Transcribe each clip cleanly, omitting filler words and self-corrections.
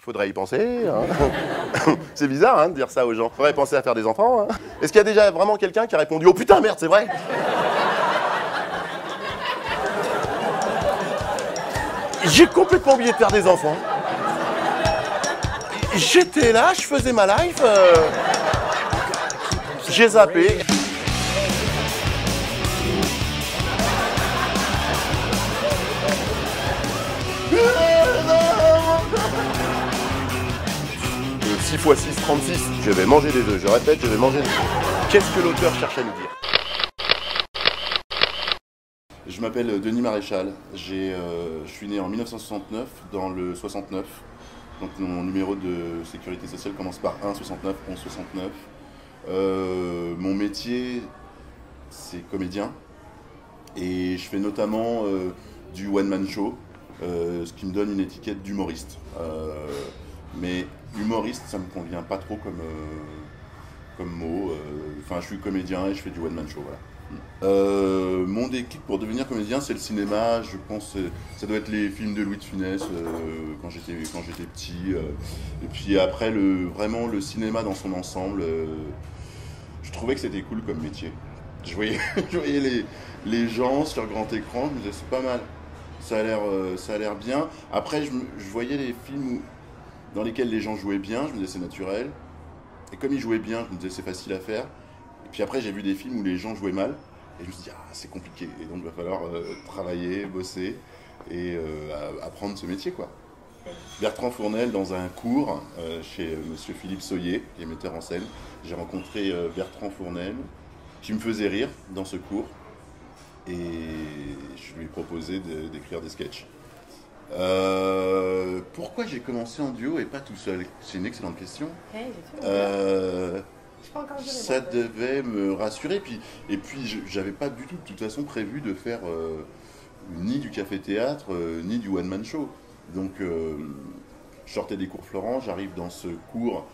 Faudrait y penser. Hein. C'est bizarre hein, de dire ça aux gens. Faudrait penser à faire des enfants. Hein. Est-ce qu'il y a déjà vraiment quelqu'un qui a répondu « Oh putain, merde, c'est vrai !» J'ai complètement oublié de faire des enfants. J'étais là, je faisais ma life. J'ai zappé. Le 6 x 6, 36. Je vais manger des œufs. Je répète, je vais manger des œufs. Qu'est-ce que l'auteur cherche à nous dire? Je m'appelle Denis Maréchal. Je suis né en 1969, dans le 69. Donc mon numéro de sécurité sociale commence par 1 69 11 69. Mon métier, c'est comédien. Et je fais notamment du one-man show, ce qui me donne une étiquette d'humoriste. Mais humoriste, ça me convient pas trop comme mot. Enfin, je suis comédien et je fais du one-man show, voilà. Mon déclic pour devenir comédien, c'est le cinéma. Je pense ça doit être les films de Louis de Funès quand j'étais petit. Et puis après, vraiment le cinéma dans son ensemble, je trouvais que c'était cool comme métier. Je voyais les gens sur grand écran, je me disais c'est pas mal, ça a l'air bien. Après, je voyais les films dans lesquels les gens jouaient bien, je me disais c'est naturel. Et comme ils jouaient bien, je me disais c'est facile à faire. Puis après, j'ai vu des films où les gens jouaient mal, et je me suis dit, ah, c'est compliqué, et donc il va falloir travailler, bosser, et apprendre ce métier, quoi. Bertrand Fournel, dans un cours chez monsieur Philippe Soyer, qui est metteur en scène, j'ai rencontré Bertrand Fournel, qui me faisait rire dans ce cours, et je lui ai proposé d'écrire des sketchs. Pourquoi j'ai commencé en duo et pas tout seul? C'est une excellente question. Ça devait me rassurer, et puis j'avais pas du tout de toute façon prévu de faire ni du café-théâtre ni du one-man show. Donc je sortais des cours Florent, j'arrive dans ce cours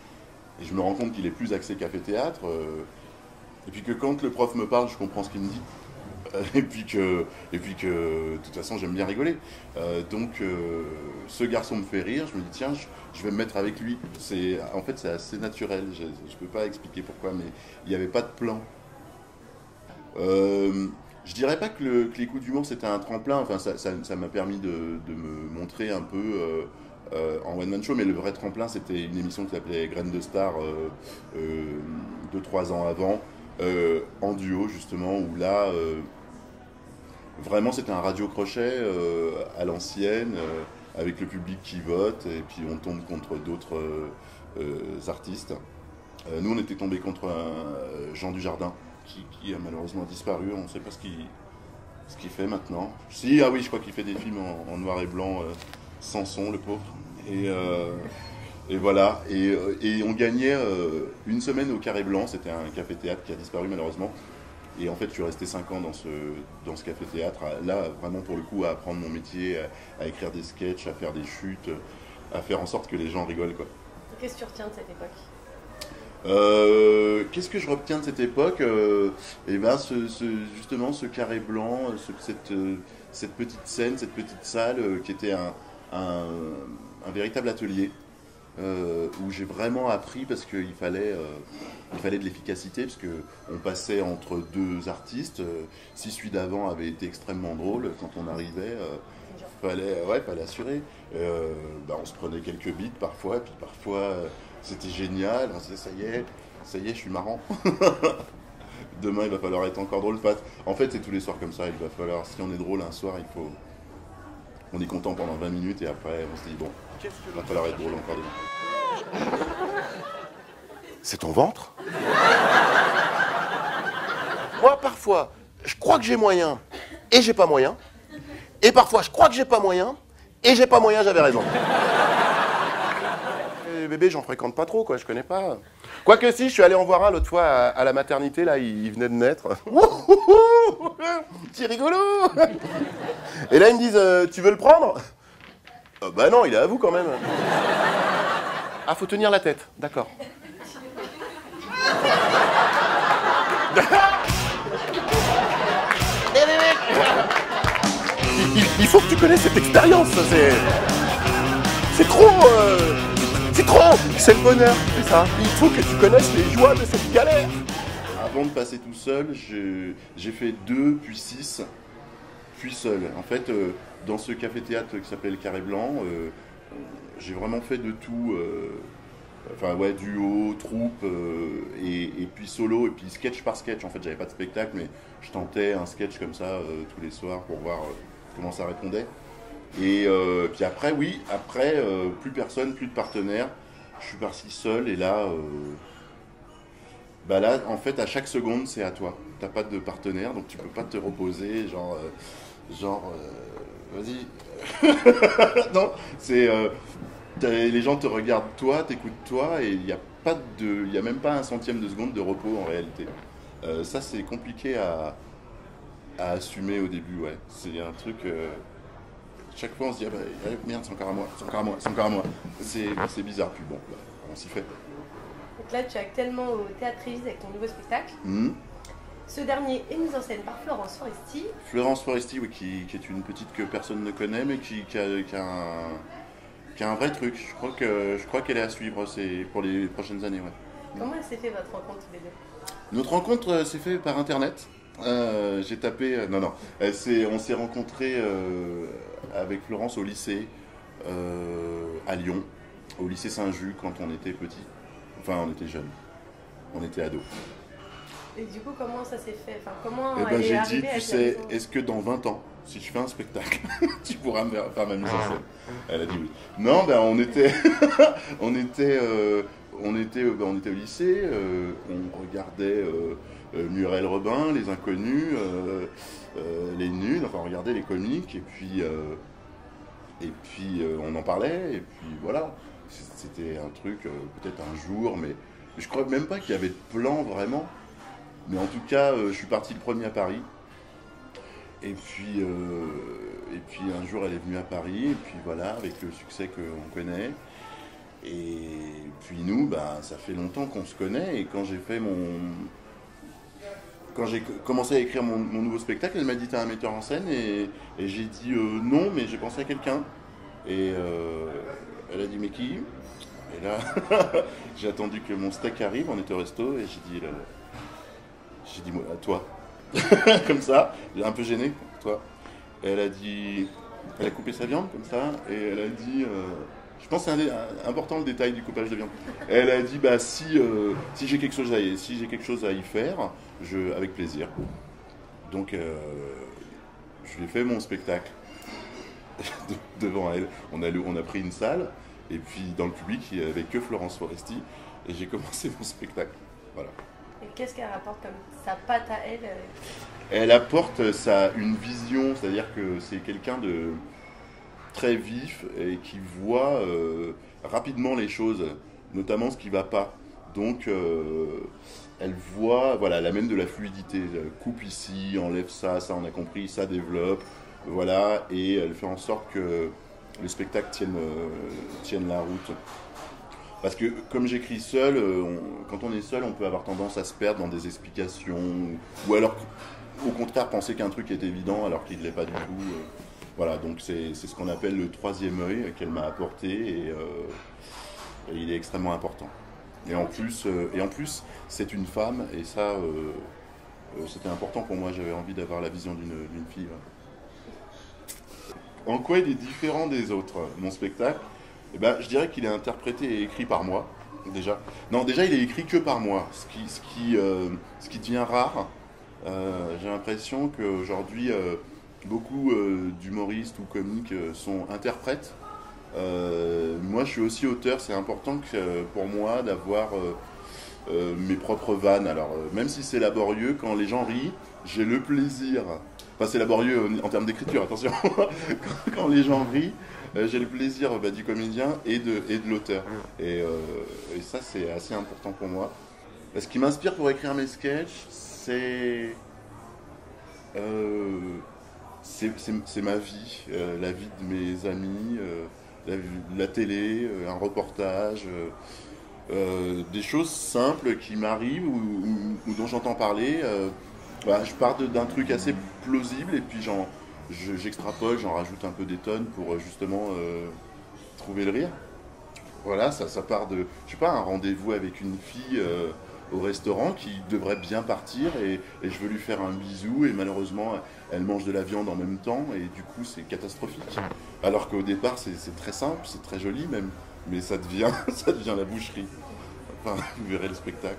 et je me rends compte qu'il est plus axé café-théâtre, et puis que quand le prof me parle, je comprends ce qu'il me dit. Et puis que de toute façon j'aime bien rigoler, donc ce garçon me fait rire, je me dis tiens, je vais me mettre avec lui. En fait c'est assez naturel, je peux pas expliquer pourquoi, mais il n'y avait pas de plan. Je dirais pas que les coups d'humour c'était un tremplin, enfin ça m'a permis de me montrer un peu en one man show, mais le vrai tremplin c'était une émission qui s'appelait Graines de Star 2-3 ans avant, en duo justement, où là vraiment c'était un radio-crochet à l'ancienne, avec le public qui vote, et puis on tombe contre d'autres artistes. Nous on était tombés contre Jean Dujardin, qui a malheureusement disparu, on ne sait pas ce qu'il fait maintenant. Si, ah oui, je crois qu'il fait des films en noir et blanc, sans son, le pauvre. Et voilà, et on gagnait une semaine au Carré Blanc, c'était un café-théâtre qui a disparu malheureusement. Et en fait, je suis resté 5 ans dans ce café-théâtre, là, vraiment pour le coup, à apprendre mon métier, à écrire des sketchs, à faire des chutes, à faire en sorte que les gens rigolent, quoi. Qu'est-ce que tu retiens de cette époque? Qu'est-ce que je retiens de cette époque? Et ben, justement, ce Carré Blanc, cette petite scène, cette petite salle qui était un véritable atelier. Où j'ai vraiment appris, parce qu'il fallait de l'efficacité, parce qu'on passait entre deux artistes. Si celui d'avant avait été extrêmement drôle, quand on arrivait, fallait assurer. On se prenait quelques bites parfois, puis parfois c'était génial, on se disait ça y est, je suis marrant. Demain il va falloir être encore drôle. En fait c'est tous les soirs comme ça, il va falloir, si on est drôle un soir, on est content pendant 20 minutes et après on se dit bon, il va falloir être drôle encore demain. C'est ton ventre? Moi, parfois, je crois que j'ai moyen et j'ai pas moyen. Et parfois, je crois que j'ai pas moyen et j'ai pas moyen, j'avais raison. Les bébés, j'en fréquente pas trop, quoi, je connais pas. Quoique si, je suis allé en voir un l'autre fois à la maternité, là, il venait de naître. C'est rigolo. Et là, ils me disent, tu veux le prendre? Bah non, il est à vous quand même. Ah, faut tenir la tête, d'accord. Il faut que tu connaisses cette expérience, c'est trop... trop, c'est le bonheur, c'est ça. Il faut que tu connaisses les joies de cette galère. Avant de passer tout seul, j'ai fait 2, puis 6, puis seul. En fait, dans ce café-théâtre qui s'appelle Carré Blanc, j'ai vraiment fait de tout. Enfin, ouais, duo, troupe, et puis solo, et puis sketch par sketch. En fait, j'avais pas de spectacle, mais je tentais un sketch comme ça tous les soirs pour voir comment ça répondait. Et puis après, oui, après, plus personne, plus de partenaires. Je suis parti seul, et là, bah là, en fait, à chaque seconde, c'est à toi. T'as pas de partenaire, donc tu peux pas te reposer, vas-y. Non, c'est les gens te regardent toi, t'écoutent toi, et il n'y a pas il y a même pas un centième de seconde de repos en réalité. Ça, c'est compliqué à assumer au début, ouais. C'est un truc. Chaque fois, on se dit, ah bah, merde, c'est encore à moi, c'est encore à moi, c'est encore à moi. C'est bizarre, puis bon, bah, on s'y fait. Donc là, tu es actuellement au Théâtre Régis avec ton nouveau spectacle. Ce dernier est mis en scène par Florence Foresti. Florence Foresti, oui, qui est une petite que personne ne connaît, mais qui a un vrai truc. Je crois qu'elle est à suivre pour les prochaines années. Ouais. Comment s'est fait votre rencontre tous les deux? Notre rencontre s'est faite par internet. J'ai tapé. Non. On s'est rencontrés avec Florence au lycée à Lyon, au lycée Saint-Just quand on était petits. Enfin, on était jeunes. On était ados. Et du coup, comment ça s'est fait? Enfin, comment Eh ben, elle est j'ai arrivée dit, à tu être sais, là-dedans? est-ce que dans 20 ans, si je fais un spectacle, tu pourras me faire ma mise en scène? Elle a dit oui. Non, ben on était, on était au lycée, on regardait Muriel Robin, Les Inconnus, Les Nuls, enfin on regardait les comiques, et puis on en parlait, et puis voilà. C'était un truc, peut-être un jour, mais je crois même pas qu'il y avait de plan vraiment. Mais en tout cas, je suis parti le premier à Paris. Et puis un jour, elle est venue à Paris. Et puis voilà, avec le succès qu'on connaît. Et puis nous, bah, ça fait longtemps qu'on se connaît. Et quand j'ai commencé à écrire mon nouveau spectacle, elle m'a dit t'as un metteur en scène. Et j'ai dit non, mais j'ai pensé à quelqu'un. Et elle a dit mais qui? Et là, j'ai attendu que mon steak arrive. On était au resto et j'ai dit, moi, à toi. Comme ça, un peu gêné, toi. Et elle a coupé sa viande comme ça, et elle a dit, je pense que c'est important le détail du coupage de viande. Et elle a dit, bah si j'ai quelque chose à y faire, avec plaisir. Donc, je lui ai fait mon spectacle devant elle. On a pris une salle, et puis dans le public, il n'y avait que Florence Foresti, et j'ai commencé mon spectacle. Voilà. Et qu'est-ce qu'elle rapporte comme sa patte à elle? Elle apporte une vision, c'est-à-dire que c'est quelqu'un de très vif et qui voit rapidement les choses, notamment ce qui ne va pas. Donc elle voit, voilà, elle amène de la fluidité. Elle coupe ici, enlève ça, ça on a compris, ça développe, voilà, et elle fait en sorte que le spectacle tienne la route. Parce que comme j'écris seul, quand on est seul, on peut avoir tendance à se perdre dans des explications, ou alors au contraire penser qu'un truc est évident alors qu'il ne l'est pas du tout. Voilà, donc c'est ce qu'on appelle le troisième œil qu'elle m'a apporté, et il est extrêmement important. Et en plus, c'est une femme, et ça, c'était important pour moi, j'avais envie d'avoir la vision d'une fille. En quoi il est différent des autres, mon spectacle? Eh ben, je dirais qu'il est interprété et écrit par moi, déjà. Non, déjà, il est écrit que par moi, ce qui devient rare. J'ai l'impression qu'aujourd'hui, beaucoup d'humoristes ou comiques sont interprètes. Moi, je suis aussi auteur. C'est important pour moi d'avoir mes propres vannes. Alors, même si c'est laborieux, quand les gens rient, j'ai le plaisir. Enfin, c'est laborieux en termes d'écriture, attention. Quand les gens rient, j'ai le plaisir du comédien et de l'auteur. Et ça, c'est assez important pour moi. Ce qui m'inspire pour écrire mes sketchs, c'est ma vie, la vie de mes amis, la télé, un reportage, des choses simples qui m'arrivent ou dont j'entends parler. Voilà, je pars d'un truc assez plausible et puis j'extrapole, j'en rajoute un peu des tonnes pour justement trouver le rire. Voilà, ça part de, je sais pas, un rendez-vous avec une fille au restaurant qui devrait bien partir et je veux lui faire un bisou et malheureusement elle mange de la viande en même temps et du coup c'est catastrophique. Alors qu'au départ c'est très simple, c'est très joli même, mais ça devient la boucherie. Enfin, vous verrez le spectacle.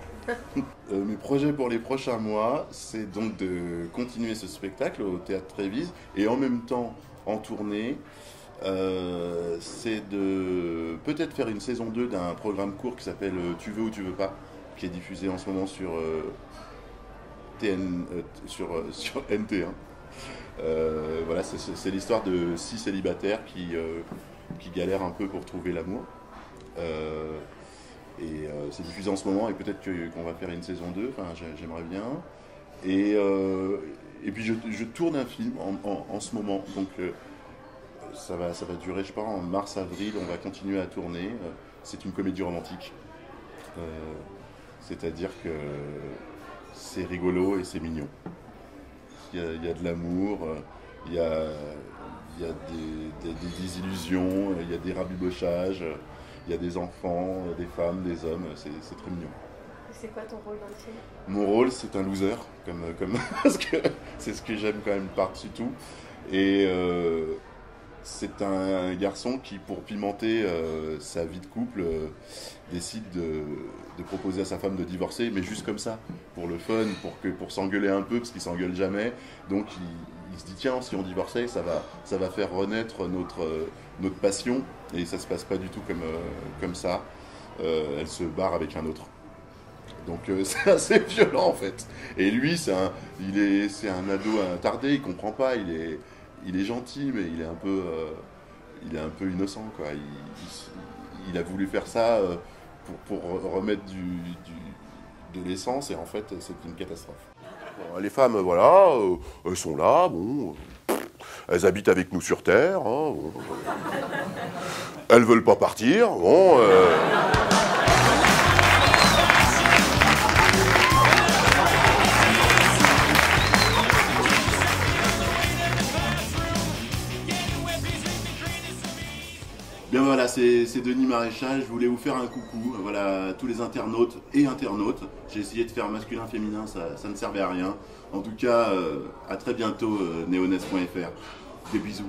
Mes projets pour les prochains mois, c'est donc de continuer ce spectacle au Théâtre Trévise et en même temps en tournée. C'est de peut-être faire une saison 2 d'un programme court qui s'appelle Tu veux ou tu veux pas, qui est diffusé en ce moment sur sur NT1. Voilà, c'est l'histoire de 6 célibataires qui galèrent un peu pour trouver l'amour. C'est diffusé en ce moment et peut-être qu'on va faire une saison 2, enfin j'aimerais bien. Et puis je tourne un film en ce moment, donc ça va durer, je sais pas, en mars-avril, on va continuer à tourner. C'est une comédie romantique. C'est-à-dire que c'est rigolo et c'est mignon. Il y a de l'amour, il y a des illusions, il y a des rabibochages, il y a des enfants, des femmes, des hommes, c'est très mignon. C'est quoi ton rôle dans le film? Mon rôle, c'est un loser, parce que c'est ce que j'aime quand même par-dessus tout. Et c'est un garçon qui, pour pimenter sa vie de couple, décide de proposer à sa femme de divorcer, mais juste comme ça, pour le fun, pour s'engueuler un peu, parce qu'il s'engueule jamais. Donc il se dit, tiens, si on divorçait, ça va faire renaître notre passion, et ça se passe pas du tout comme ça. Elle se barre avec un autre. Donc c'est assez violent en fait. Et lui, c'est un ado attardé, il comprend pas, il est gentil, mais il est un peu innocent, quoi. Il a voulu faire ça pour remettre de l'essence, et en fait, c'est une catastrophe. Bon, les femmes, voilà, elles sont là, bon, elles habitent avec nous sur Terre, hein, bon. Elles veulent pas partir, bon. Bien voilà, c'est Denis Maréchal, je voulais vous faire un coucou, voilà, tous les internautes et internautes. J'ai essayé de faire masculin-féminin, ça ne servait à rien. En tout cas, à très bientôt, neoness.fr. Des bisous.